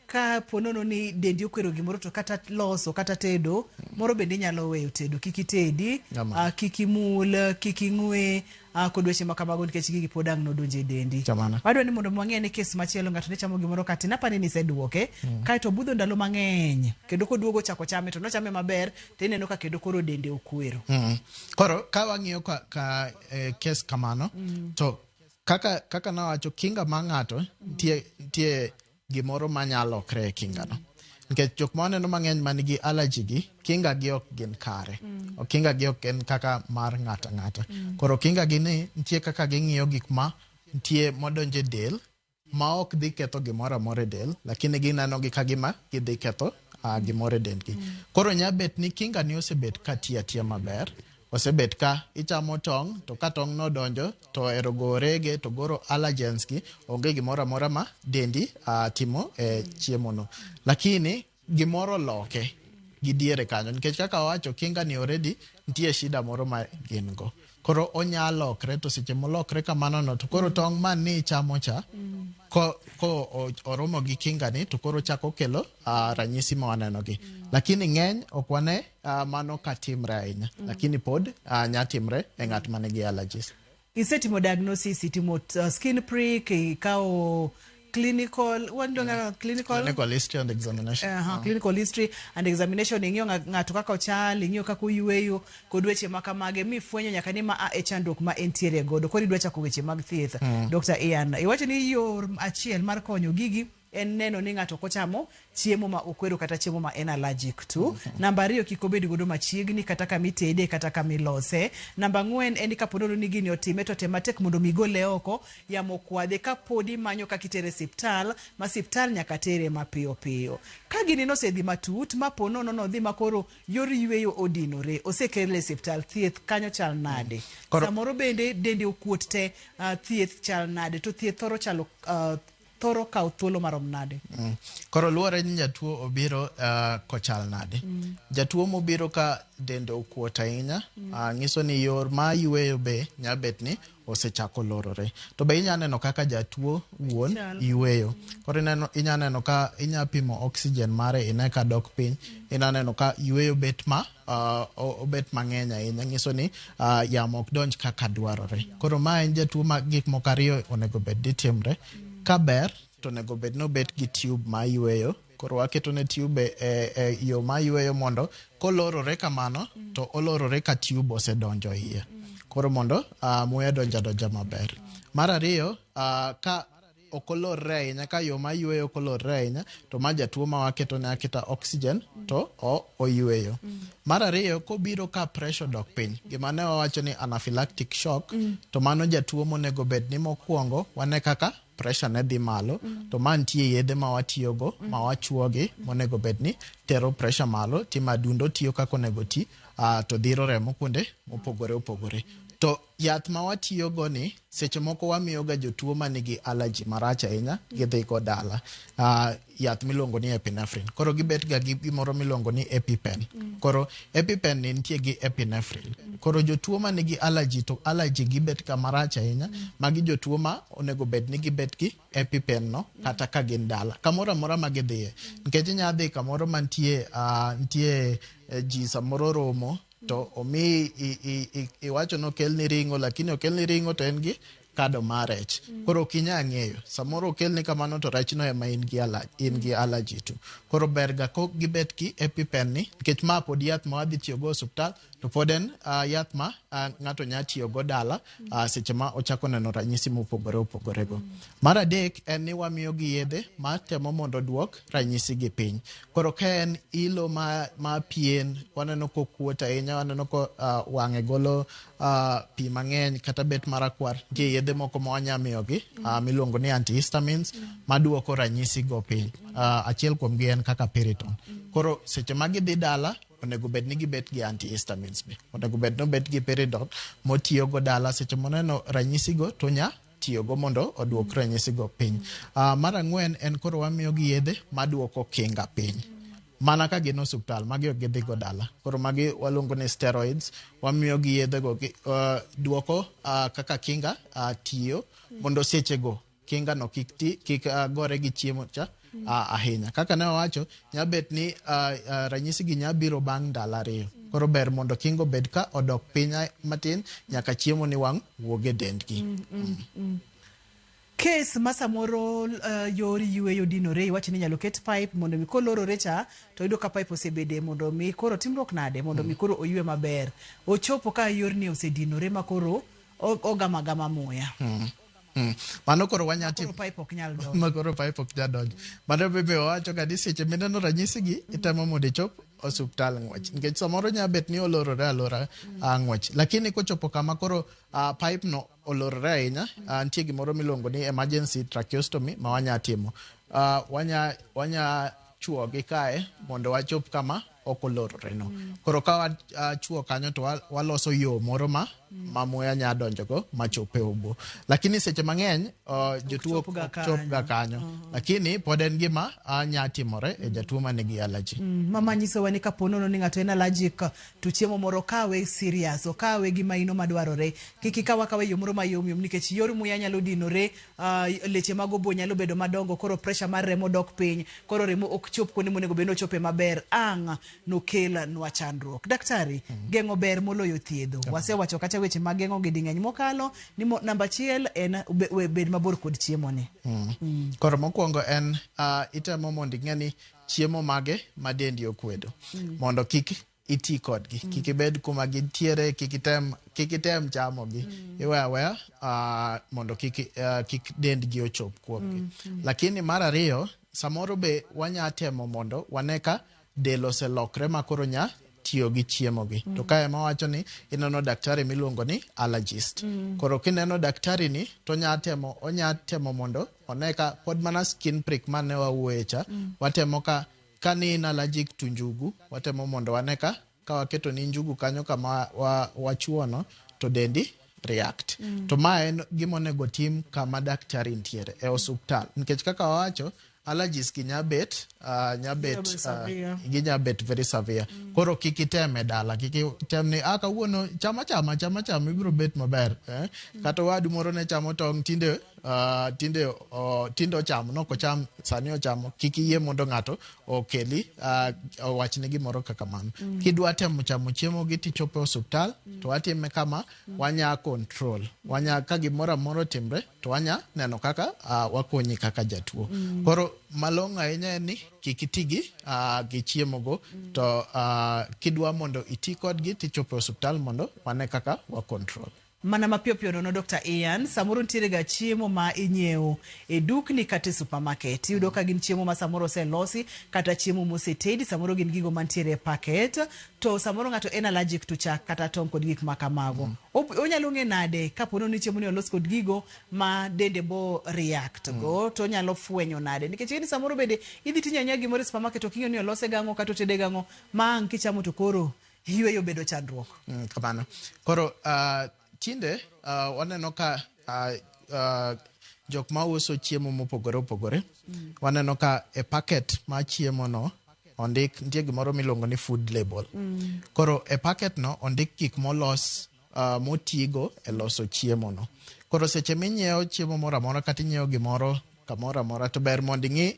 ka ponono ni dendi okwero gimoro to kata loso kata tedo moro bende inyalo weyo tedo, kiki tedi, kiki mul, kiki ng'we kod weche makamago nikech gigi pod ang' nodonje dendi. Wadwa ni mondo mwang'e ni kes machielo ng'ato ne chamo gimoro kati napani ni seduoke kaeto budho ndalo mang'eny kendo koduogo chako chame to nochame maber to ineno ka kendo koro dende okwero. Koro ka wang'iyo ka kes kamano to kaka nawacho kinga ma ng'ato tie gimoro manyalo lokre kinga no. Nikech jok ma waneno mang'eny manigi allergy gi kinga gi ok gin kare. Kinga gi ok en kaka mar ng'ata. Koro kinga gi ni nitie kaka ging'iyo gik ma nitie modonje del ma ok dhi ketho gimoro amora del, lakini gineno gi kagima gidhi ketho gimoro e dendgi. Koro nya bet ni kinga ni osebet ka tiya maber. Osebet ka ichamo tong' to ka tong' no donjo to erogorege to goro allergens gi onge gimoro amora ma dendi timo chiemo no. Lakini gimoro loke gidiere kanyo nikech kaka wacho kinga ni already nitie shida moro ma gin go. Koro onya lokre to seche molokre kamano no to koro tong' man ni chamo cha ko oromo gi kinga ni to koro chako kelo ranyisi ma waneno gi. Lakini ng'eny ok wane mano ka timre ahinya, lakini pod nya timre e ng'at manigi allergies. Isetimo diagnosis, itimo skin prick, ikawo clinical history and examination. Clinical history and examination, ing'iyo ng'ato kaka ochal, ing'iyo kaka oyueyo kod weche makamage mifwenyo nyaka ni ma e chandruok ma entiere godo. Koro idwa chako weche mag thieth. Dr. Ian, iwacho ni yor achiel mar konyo gigi en neno ni ng'ato kochamo chiemo ma okwero kata chiemo ma en allergic to. Namba 2 kik obed godo machiegni kata kamitede kata kamilose. Namba 4 en kaponono ni gini otime to tematek mondo migole oko yamo kwadhe kapodi manyo kakitere siptal ma siptal nyaka tere mapiyo piyo. Ka gini nosedhi matut maponono no dhi makoro yor yweyo odinore osekele siptal thieth kanyo chal nade. Samoro bende dende okuot te thieth chal nade to thieth thoro kaw thuolo marom nade. Koro luore ni jatuo obiro kochal nade. Jatuo mobiro ka dende okuot ahinya, ng'iso ni yor ma yweyo be nyabet ni osechako lorore. To be inya neno kaka jatuo wuon yweyo. Koro inya neno ka inya pimo oxygen mare ine ka dok piny. Inya neno ka yweyo bet obet mang'eny ahinya, nyiso ni yamo ok donj kaka dwarore. Koro ma en jatuo ma gik moko ariyo onego bed ni timre. Ka ber to onego bed no bet gi tube ma yweyo. Koro waketo ne tube yo ma yweyo mondo kolorore kamano to olorore ka tube osedonjo iye. Koro mondo muya donja maber. Mar ariyo, ka okolorre ahinya, ka yo ma yweyo okolorre ahinya, to ma jatuo ma waketo ne aketa oxygen to oyweyo. Mar ariyo, kobiro ka pressure dok piny, gima ne wawacho ni anaphylactic shock, to mano jatuo monego bed ni mokwongo wane kaka pressure ne dhi malo, to mantie yedhe ma watiyogo, ma wachuogi, monego bed ni tero pressure malo, tima dundo tiyo kako onego ti, to dhiro remo kuonde mopogore. To yath ma watiyogo ni, seche moko wamiyoga jotuo manigi allergy marach ahinya, gidhi go dala. Yath miluongo ni epinephrine. Koro gibet ga gimoro miluongo ni EpiPen. Koro EpiPen ni nitie gi epinephrine. Koro jotuo manigi allergy, to allergy gibet ka marach ahinya, magi jotuo ma onego bed ni gibet gi EpiPen no, kata ka gin dala. Kamoro amora ma gidhiye. Nikech inya dhi kamoro mantie ji samoro romo, to omi iwacho no kelni ringo, lakini okelni ringo to en gi kado mar rech. Koro kinya ng'eyo. Samoro okelni kamano to rech no ema in gi allergy tu. Koro berga ko gibet ki EpiPen ni, nikech ma pod yath ma wadhi tiyogo osuptal, to pod en yath ma ng'ato nya tiyogo dala seche ma ochako neno ranyisi mopogore go. Mar adek en ni wamiyo gi yedhe ma temo mondo duok ranyisi gi piny. Koro ka en ilo ma pien, waneno ko kuot ahinya, waneno ko wang'e golo pi mang'eny kata bet marakwar, nitie yedhe moko ma wanya miyogi miluongo ni antihistamines maduoko ranyisi go piny. Achiel kuom gi en kaka Piriton. Koro seche ma gidhi dala, onego bed ni gibet gi antihistamines be. Onego bed no bet gi Piriton motiyogo dala, seche moneno ranyisi go to nya tiyogo mondo oduok ranyisi go piny. Mar ang'wen en koro wamiyo gi yedhe maduoko kinga piny. Mana ka gin osuptal, magi ok gidhi go dala. Koro magi waluongo ni steroids, wamiyo gi yedhe go duoko kaka kinga tiyo, mondo seche go kinga no kik gore gi chiemo cha ahinya. Kaka ne wawacho, nyabet ni ranyisi gi nyabiro bang' ndalo 2. Koro ber mondo kingo bed ka odok piny matin, nyaka chiemo ni wang' wuoge dendgi. Case ma samoro yor yweyo dinore, iwacho ni nyalo ket pipe mondo mi kolorore cha, to yudo ka pipe osebede mondo mi koro timruok nade mondo mi koro oywe maber. Ochopo ka yorni osedinore ma koro ogama muya. Mano koro wanya timo. Koro pipe ok nyal donjo. Makoro pipe ok nyal donjo. Mano bebe wacho ga ni seche mineno ranyisi gi, itemo mondo ichop osuptal ng'wech. Nikech samoro nya bet ni olorore alora ng'wech. Lakini kochopo kama koro pipe no olorore ahinya, nitie gimoro miluongo ni emergency tracheostomy ma wanya timo. Wanya chuogi kae mondo wachop kama okolorore no. Koro ka wachuo kanyo to waloso yo moro ma muya nya donjogo machope obo. Lakini seche mang'eny jotuo chop ga kanyo. Lakini pod en gima nya timore e jatuo manigi allergy. Mama nyiso wani ka ponono ni ng'ato en allergic to chiemo moro kawe serious, o kawe gima ino madwarore. Kiki kawe yo moro mayom nikech yor muya nyalo dinore, leche mag obo nyalo bedo madongo, koro pressure mar remo dok piny, koro remo ok chop kuonde monego bed nochope maber, no kela nwa chandruok. Daktari, geng'o ber moloyo thiedho. Wasewacho kata weche mag geng'o gi ding'eny mokalo, ni namba 1 en bed mabor kod chiemo ni. Koro mokwongo en itemo mondo ing'eni chiemo mage ma dendi okwedo, mondo kik iti kodgi, kik ibed kuma gintiere, kik item chamogi, iweya mondo kik dendgi ochop kuomgi. Lakini mar ariyo, samoro be wanya temo mondo waneka del oselokre ma koro nya tiyo gi chiemo gi. To ka ema wacho ni ineno daktari miluongo ni allergist. Koro kineno daktari ni to onya temo mondo oneka pod mana skin prick mane wawuoye cha, watemo ka ni in allergic to njugu, watemo mondo waneka ka waketo ni njugu kanyo kama wachuono, to dendi react. To ma en gima onego tim kama daktari ntiere e osuptal. Nikech kaka wawacho, allergies gi nyabet severe. gi nyabet very severe. Koro kikiteme dala, kikitemni kawuono chama ibiro bet maber. Kata wadu moro ne chamo tong tinde ochamo, no kocham sani ochamo, kikiyie mondo ng'ato okeli wachne gimoro kaka mano. Kidwa temo chamo chiemo gi tichopo osuptal, to watime kama wanya control. Wanya ka gimoro amoro timre, to wanya neno kaka wakonyi kaka jatuo. Koro malong'o ahinya ni kikitigi gi chiemo go, to kidwa mondo iti kodgi tichopo osuptal mondo wane kaka wa control. Mana mapiyo nono Dr. Ian, samoro ntiere ga chiemo ma inyiewo e dukni kata supermarket. Yudo ka gin chiemo ma samoro oselosi kata chiemo mosetedi, samoro gin gigo mantiere e packet, to samoro ng'ato en allergic to chak kata tong' kod gik makamago. Onyalo ng'e nade kapono ni chiemo ni olos kod gigo ma dende bo react go, to onyalo fwenyo nade. Nikech ni samoro bende idhi tinyanya gimoro e supermarket to king'eyo ni olose gang'o kata otede gang'o, ma ang' kichamo to koro yweyo bedo chandruok. Kamano. Koro tinde waneno ka jok ma uso chiemo mopogore opogore, waneno ka e packet ma chiemo no ondik nitie gimoro miluongo ni food label. Koro e packet no ondik gik molos motigo e loso chiemo no. Koro seche minyiewo chiemo moro amora kata inyiewo gimoro kamoro amora, to ber mondo ing'i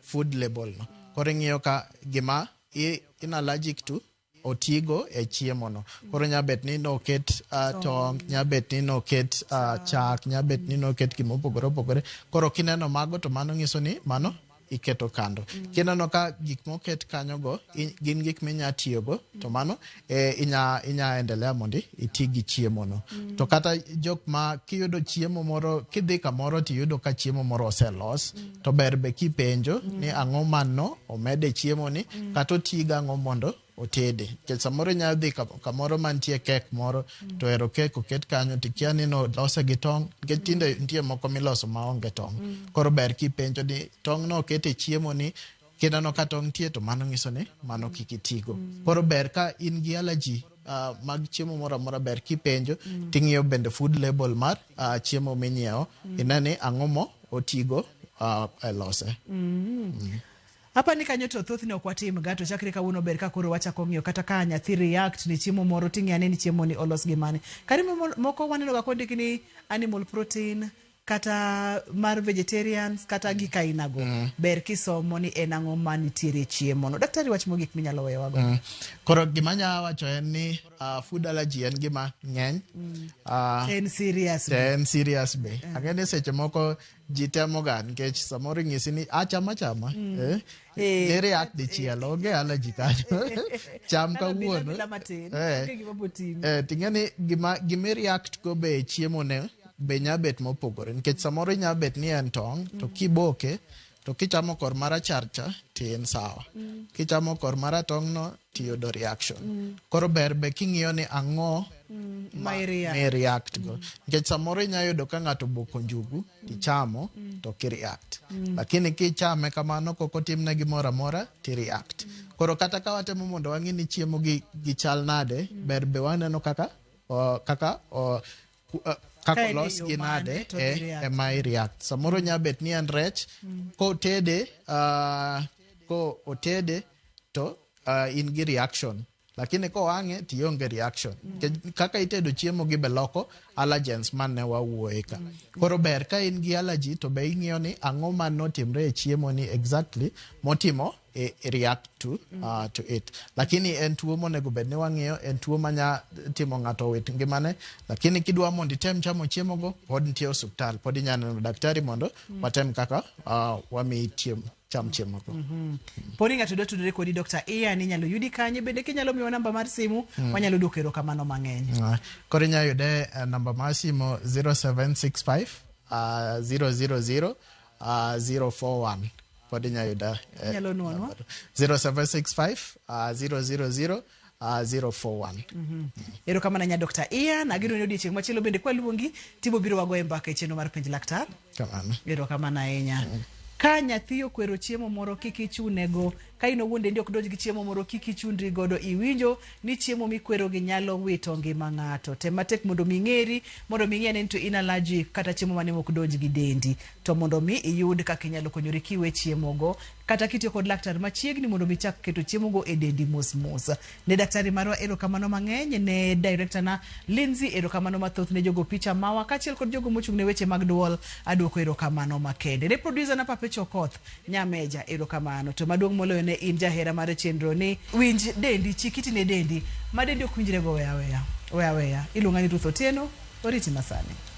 food label no. Koro ing'iyo ka gima in allergic to otigo e chiemo no. Koro nyabet ni no ket tong, nyabet ni no ket chak, nyabet ni no ket gimopogore opogore. Koro kineno mago to mano nyiso ni mano iketo kando. Kineno ka gik moket kanyo go gin gik minya tiyogo, to mano inya endelea mondi iti gi chiemo no. To kata jok ma kiyudo chiemo moro, kidhi kamoro tiyudo ka chiemo moro oselos, to ber be kipenjo ni ang'o mano omede chiemo ni, kata otiga ang'o mondo otede. Kech samoro nya dhi kamoro mantie kek moro, to ero kek oket kanyo tikia ni no lose gi tong', nikech tinde nitie moko miloso maonge tong'. Koro ber kipenjo ni tong' no okete chiemo ni, kineno ka tong' tie, to mano nyiso ni mano kikitigo. Koro ber ka in gi allergy mag chiemo moro amora, ber kipenjo ting'iyo bende food label mar chiemo minyiewo, ineni ang'o mo otigo e lose. Hapa ni kanyo to thoth ne okwatim gato chakre kawuono ber ka koro wachako ng'iyo kata ka nyathi react ni chiemo moro ting'e ni chiemo ni olos gi mane. Karimo moko waneno ga kondik ni animal protein kata mar vegetarians kata gi kainago. Ber kisomo ni en ang'o manitiere chiemo no. Daktari wach mogik minyalo weyo wago. Koro gima nya wacho en ni food allergy en gima ng'eny. En serious. En serious be. Ang'eni seche moko ji temo ga nikech samoro ng'isi ni chama ne react dichielo oge allergy kanyo cham kawuono ting'eni gima react go be chiemo ne be nyabet mopogore, nikech samoro nyabet ni en tong' to kiboke to kichamo kor marachar cha tin sawa, kichamo kor maratong' no tiyudo reaction. Koro ber be king'iyo ni ang'o ma react go, nikech samoro inyayudo ka ng'ato boko njugu tichamo to kireact, lakini kichame kamano kokotimne gimoro amora ti react. Koro kata ka watemo mondo wang'i ni chiemo gi chal nade, ber be waneno kaka olos gi nade ema react. Samoro nyabet ni en rech, ko otede to in gi reaction, lakini ko wang'e tionge reaction. Kaka itedo chiemo gi beloko allergens man ne wawuoye ka. Koro ber ka in gi allergy to be ing'iyo ni ang'o man notimre e chiemo ni exactly motimo react to it. Lakini en tuo monego bed ni wang'iyo, en tuo manya timo ng'ato wit ngimane, lakini kidwa mondo item chamo chiemo go, pod nitie osuptal, pod inya neno daktari mondo watem kaka wamiyi cham chiemo go. Poni ng'ato dwa tudore kodi Dr. Ian inyalo yudi kanye, bende kinyalo miyo namba mar simu wanyalo duoko erokamano mang'eny. Koro inya yude namba mar simu 0765 000 041. Pod inya yuda 0765 000 041. Erokamano nya Dr. Ian, agiro ni odiochieng' machielo bende kwa luongi tibo biro wago e mbaka e chenro mar penj laktar. Kamano. Erokamano ahinya. ka nyathi okwero chiemo moro kik ichunego, ka in owuon dendi ok donj gi chiemo moro kik ichundri godo, iwinjo ni chiemo mikwero gi nyalo wito ngima ng'ato. Tem matek mondo mi ng'eri, mondo mi ng'e ni to in allergic kata chiemo mane ok donj gi dendi, to mondo mi iyud kaka inyalo konyori kiwe chiemo go, kata kitiyo kod laktar machiegni mondo mi chak keto chiemo go e dendi mos mos. Ne daktari marwa erokamano mang'eny, ne director na Lindsay erokamano mathoth, ne jogo picha mawa kachiel kod jogo mochung' ne weche mag duol aduoko erokamano makende. Ne producer na Papecho Koth Nyameja erokamano, to maduong' moloyo ne in jahera mar chenro ni winj dendi chikiti ne dendi ma dendi ok winjre go weya iluonga ni Ruth Otieno, oriti masani.